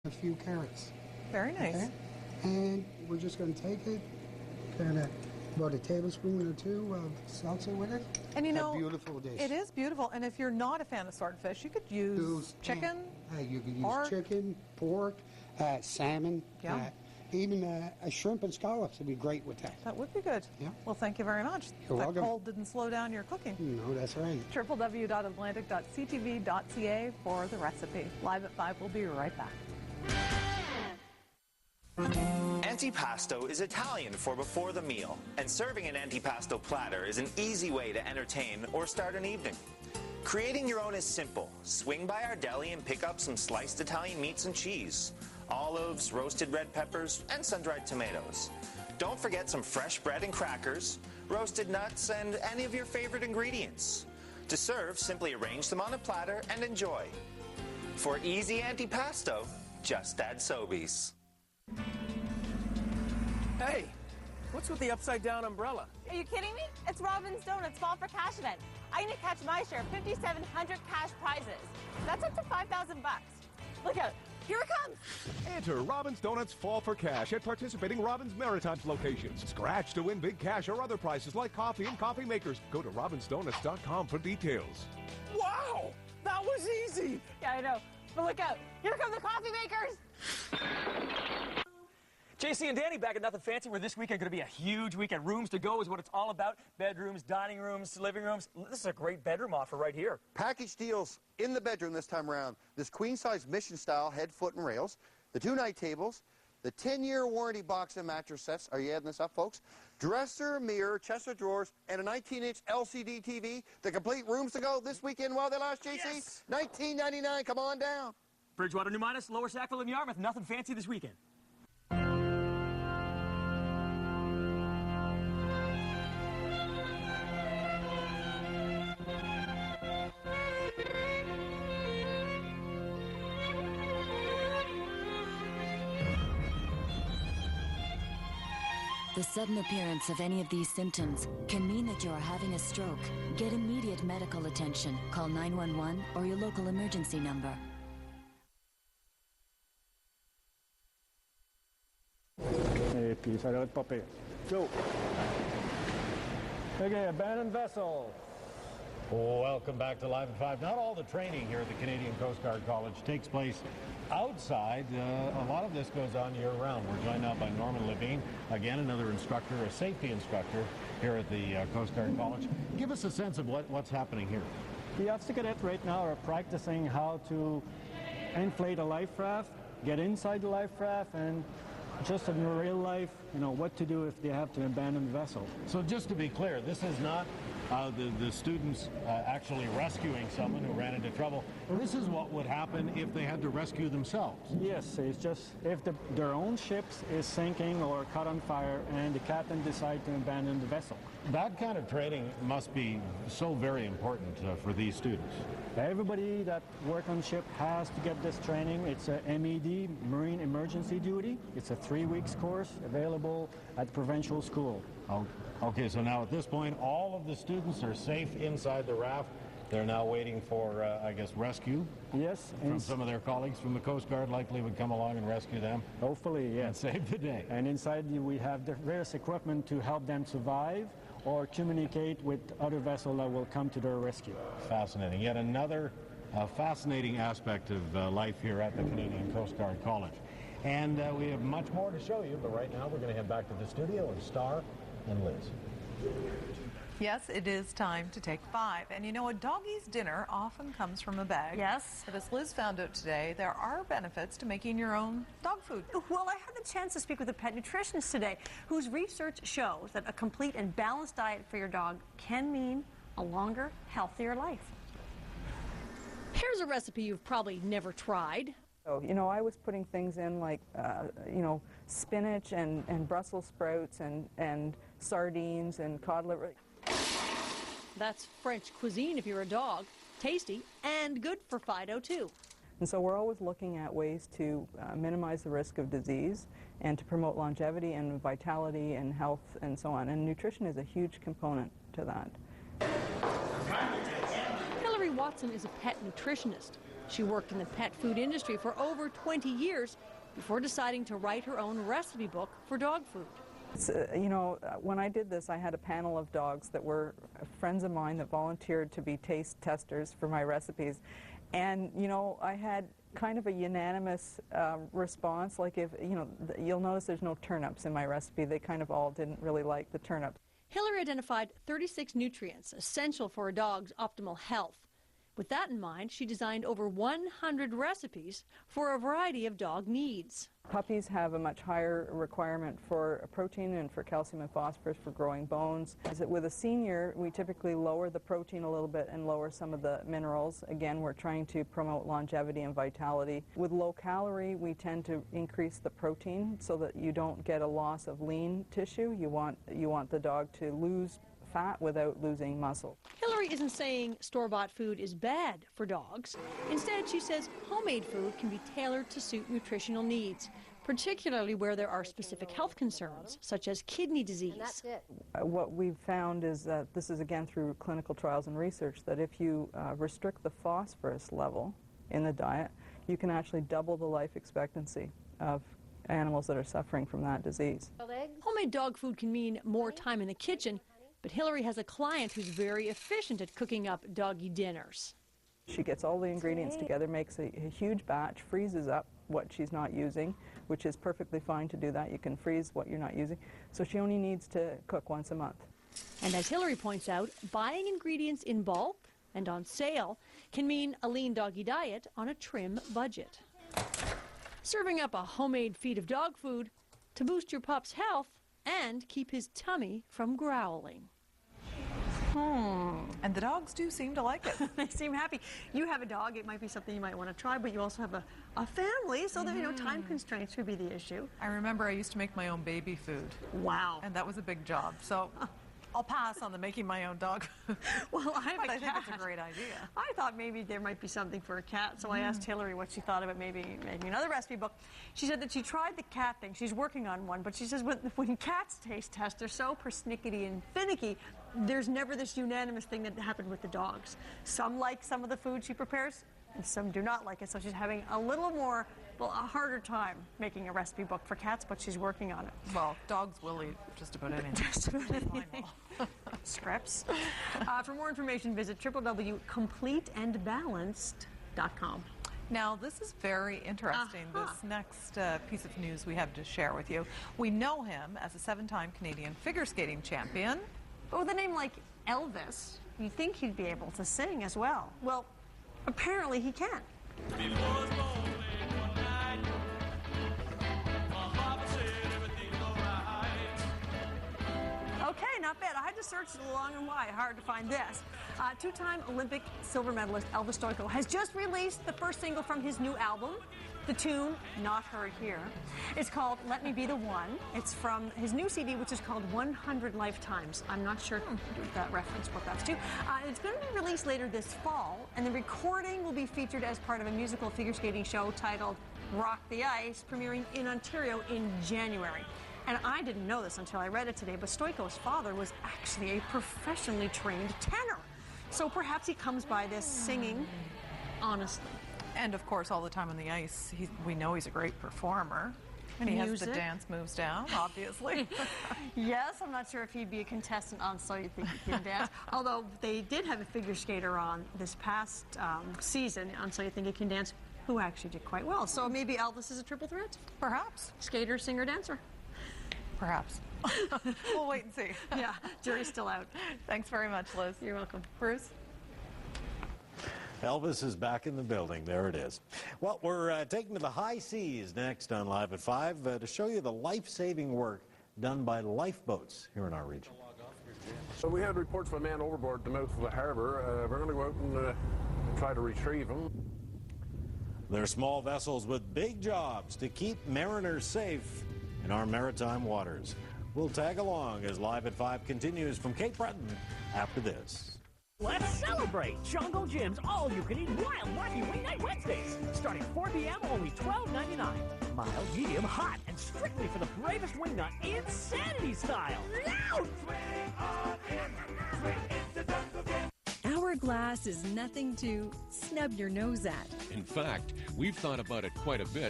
A few carrots. Very nice. Okay? And we're just going to take it, kind of about a tablespoon or two of salsa with it. And you know, a beautiful dish. It is beautiful. And if you're not a fan of swordfish, you could use chicken. You could use chicken, pork, salmon. Yeah. Even a shrimp and scallops would be great with that. That would be good. Yeah. Well, thank you very much. You're welcome. That cold didn't slow down your cooking. No, that's right. www.atlantic.ctv.ca for the recipe. Live at 5. We'll be right back. Antipasto is Italian for before the meal, and serving an antipasto platter is an easy way to entertain or start an evening. Creating your own is simple. Swing by our deli and pick up some sliced Italian meats and cheese, olives, roasted red peppers, and sun-dried tomatoes. Don't forget some fresh bread and crackers, roasted nuts, and any of your favorite ingredients. To serve, simply arrange them on a platter and enjoy. For easy antipasto, just add Sobeys. Hey, what's with the upside-down umbrella? Are you kidding me? It's Robin's Donuts Fall for Cash event. I need to catch my share of 5,700 cash prizes. That's up to $5,000 bucks. Look out. Here it comes! Enter Robin's Donuts Fall for Cash at participating Robin's Maritimes locations. Scratch to win big cash or other prizes like coffee and coffee makers. Go to robinsdonuts.com for details. Wow! That was easy! Yeah, I know. But look out. Here come the coffee makers! JC and Danny back at Nothing Fancy, where this weekend going to be a huge weekend. Rooms to go is what it's all about. Bedrooms, dining rooms, living rooms. This is a great bedroom offer right here. Package deals in the bedroom this time around. This queen-size mission-style head, foot, and rails. The 2 night tables. The 10-year warranty box and mattress sets. Are you adding this up, folks? Dresser, mirror, chest of drawers, and a 19-inch LCD TV. The complete rooms to go this weekend while they last, JC. Yes. $19.99. Come on down. Bridgewater, New Minas, Lower Sackville, and Yarmouth. Nothing Fancy this weekend. The sudden appearance of any of these symptoms can mean that you are having a stroke. Get immediate medical attention. Call 911 or your local emergency number. Et puis ça arrête pas pire. Go! Okay, abandoned vessel. Welcome back to Live at 5. Not all the training here at the Canadian Coast Guard College takes place outside. A lot of this goes on year-round. We're joined now by Norman Levine, again another instructor, a safety instructor here at the Coast Guard College. Give us a sense of what's happening here. The officer cadets right now are practicing how to inflate a life raft, get inside the life raft, and just in real life, you know, what to do if they have to abandon the vessel. So just to be clear, this is not the students actually rescuing someone who ran into trouble. This is what would happen if they had to rescue themselves. Yes, it's just if their own ship is sinking or caught on fire and the captain decides to abandon the vessel. That kind of training must be so very important for these students. Everybody that works on ship has to get this training. It's a MED, Marine Emergency Duty. It's a 3-week course available at the Provincial School. Okay, so now at this point, all of the students are safe inside the raft. They're now waiting for, I guess, rescue. Yes. From some of their colleagues from the Coast Guard likely would come along and rescue them. Hopefully, yes. And save the day. And inside we have the various equipment to help them survive or communicate with other vessels that will come to their rescue. Fascinating. Yet another fascinating aspect of life here at the Canadian Coast Guard College. And we have much more to show you, but right now we're going to head back to the studio and Star and Liz. Yes, it is time to take 5. And you know, a doggy's dinner often comes from a bag. Yes. But as Liz found out today, there are benefits to making your own dog food. Well, I had the chance to speak with a pet nutritionist today whose research shows that a complete and balanced diet for your dog can mean a longer, healthier life. Here's a recipe you've probably never tried. So, you know, I was putting things in like, you know, spinach and Brussels sprouts and sardines and cod liver. That's French cuisine if you're a dog. Tasty and good for Fido, too. And so we're always looking at ways to minimize the risk of disease and to promote longevity and vitality and health and so on. And nutrition is a huge component to that. Hillary Watson is a pet nutritionist. She worked in the pet food industry for over 20 years before deciding to write her own recipe book for dog food. You know, when I did this, I had a panel of dogs that were friends of mine that volunteered to be taste testers for my recipes. And, you know, I had kind of a unanimous response. Like, if, you know, you'll notice there's no turnips in my recipe. They kind of all didn't really like the turnips. Hillary identified 36 nutrients essential for a dog's optimal health. With that in mind, she designed over 100 recipes for a variety of dog needs. Puppies have a much higher requirement for protein and for calcium and phosphorus for growing bones. With a senior, we typically lower the protein a little bit and lower some of the minerals. Again, we're trying to promote longevity and vitality. With low calorie, we tend to increase the protein so that you don't get a loss of lean tissue. You want the dog to lose fat without losing muscle. Hillary isn't saying store-bought food is bad for dogs. Instead, she says homemade food can be tailored to suit nutritional needs, particularly where there are specific health concerns, such as kidney disease. What we've found is that, this is again through clinical trials and research, that if you restrict the phosphorus level in the diet, you can actually double the life expectancy of animals that are suffering from that disease. Homemade dog food can mean more time in the kitchen, but Hillary has a client who's very efficient at cooking up doggy dinners. She gets all the ingredients together, makes a huge batch, freezes up what she's not using, which is perfectly fine to do that. You can freeze what you're not using. So she only needs to cook once a month. And as Hillary points out, buying ingredients in bulk and on sale can mean a lean doggy diet on a trim budget. Serving up a homemade feed of dog food to boost your pup's health and keep his tummy from growling. And the dogs do seem to like it. They seem happy. You have a dog, it might be something you might want to try, but you also have a family, so that, you know, time constraints would be the issue. I remember I used to make my own baby food. Wow. And that was a big job. So I'll pass on the making my own dog food. Well, I have but a I think cat. it's a great idea. I thought maybe there might be something for a cat, so I asked Hillary what she thought about maybe making another recipe book. She said that she tried the cat thing. She's working on one, but she says when cats taste test, they're so persnickety and finicky, there's never this unanimous thing that happened with the dogs. Some like some of the food she prepares, and some do not like it, so she's having a little more, well, a harder time making a recipe book for cats, but she's working on it. Well, dogs will eat just about anything. Just about anything. Scraps. For more information, visit www.completeandbalanced.com. Now, this is very interesting, this next piece of news we have to share with you. We know him as a 7-time Canadian figure skating champion. But with a name like Elvis, you'd think he'd be able to sing as well. Well, apparently he can. Okay, not bad. I had to search long and wide. Hard to find this. Two-time Olympic silver medalist Elvis Stoiko has just released the first single from his new album. The tune, not heard here, is called Let Me Be the One. It's from his new CD, which is called 100 Lifetimes. I'm not sure that reference what that's to. It's going to be released later this fall, and the recording will be featured as part of a musical figure skating show titled Rock the Ice, premiering in Ontario in January. And I didn't know this until I read it today, but Stoiko's father was actually a professionally trained tenor. So perhaps he comes by this singing honestly. And of course, all the time on the ice, we know he's a great performer. And he has the dance moves down, obviously. Yes, I'm not sure if he'd be a contestant on So You Think You Can Dance. Although they did have a figure skater on this past season on So You Think You Can Dance who actually did quite well. So maybe Elvis is a triple threat? Perhaps. Skater, singer, dancer. Perhaps. We'll wait and see. Yeah, jury's still out. Thanks very much, Liz. You're welcome. Bruce? Elvis is back in the building. There it is. Well, we're taking to the high seas next on Live at 5 to show you the life-saving work done by lifeboats here in our region. So we had reports of a man overboard at the mouth of the harbour. We're going to go out and try to retrieve him. They're small vessels with big jobs to keep mariners safe in our maritime waters. We'll tag along as Live at 5 continues from Cape Breton after this. Let's celebrate! Jungle Jim's all-you-can-eat Wild Wacky Weeknight Wednesdays. Starting 4 p.m., only $12.99. Mild, medium, hot, and strictly for the bravest wingnut, Insanity style. Our glass is nothing to snub your nose at. In fact, we've thought about it quite a bit